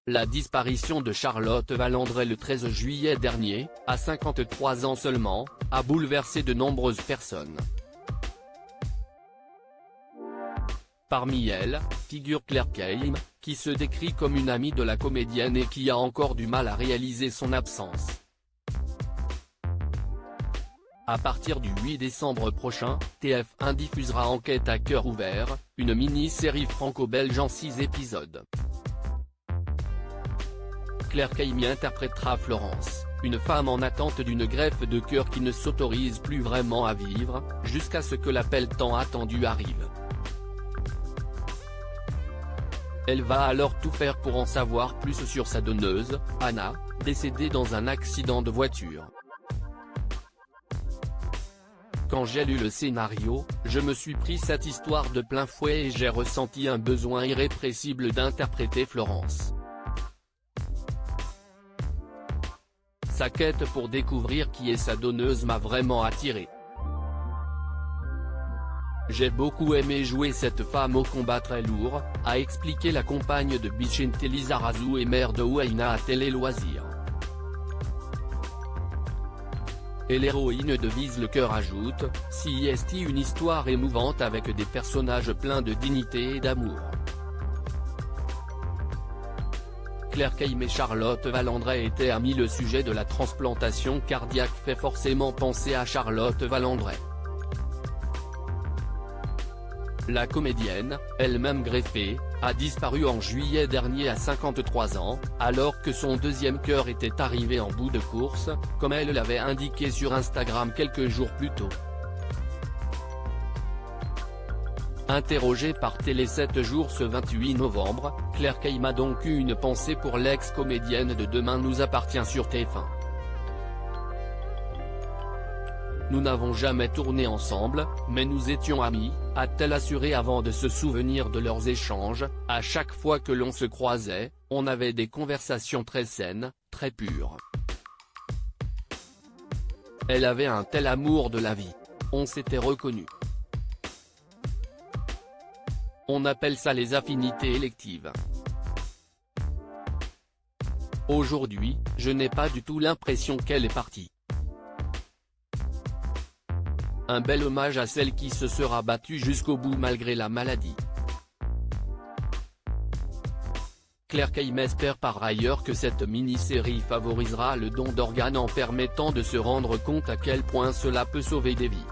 La disparition de Charlotte Valandré le 13 juillet dernier, à 53 ans seulement, a bouleversé de nombreuses personnes. Parmi elles, figure Claire Keim, qui se décrit comme une amie de la comédienne et qui a encore du mal à réaliser son absence. À partir du 8 décembre prochain, TF1 diffusera Enquête à cœur ouvert, une mini-série franco-belge en 6 épisodes. Claire Keim y interprétera Florence, une femme en attente d'une greffe de cœur qui ne s'autorise plus vraiment à vivre, jusqu'à ce que l'appel tant attendu arrive. Elle va alors tout faire pour en savoir plus sur sa donneuse, Anna, décédée dans un accident de voiture. Quand j'ai lu le scénario, je me suis pris cette histoire de plein fouet et j'ai ressenti un besoin irrépressible d'interpréter Florence. Sa quête pour découvrir qui est sa donneuse m'a vraiment attiré. J'ai beaucoup aimé jouer cette femme au combat très lourd, a expliqué la compagne de Bicente Lizarazu et mère de Ouaina à Télé Loisirs. Et l'héroïne de Vise le cœur ajoute, si est une histoire émouvante avec des personnages pleins de dignité et d'amour. Claire Keim et Charlotte Valandré étaient amies. Le sujet de la transplantation cardiaque fait forcément penser à Charlotte Valandré. La comédienne, elle-même greffée, a disparu en juillet dernier à 53 ans, alors que son deuxième cœur était arrivé en bout de course, comme elle l'avait indiqué sur Instagram quelques jours plus tôt. Interrogée par Télé 7 jours ce 28 novembre, Claire Keim a donc eu une pensée pour l'ex-comédienne de Demain nous appartient sur TF1. Nous n'avons jamais tourné ensemble, mais nous étions amis, a-t-elle assuré avant de se souvenir de leurs échanges. À chaque fois que l'on se croisait, on avait des conversations très saines, très pures. Elle avait un tel amour de la vie. On s'était reconnus. On appelle ça les affinités électives. Aujourd'hui, je n'ai pas du tout l'impression qu'elle est partie. Un bel hommage à celle qui se sera battue jusqu'au bout malgré la maladie. Claire Keim espère par ailleurs que cette mini-série favorisera le don d'organes en permettant de se rendre compte à quel point cela peut sauver des vies.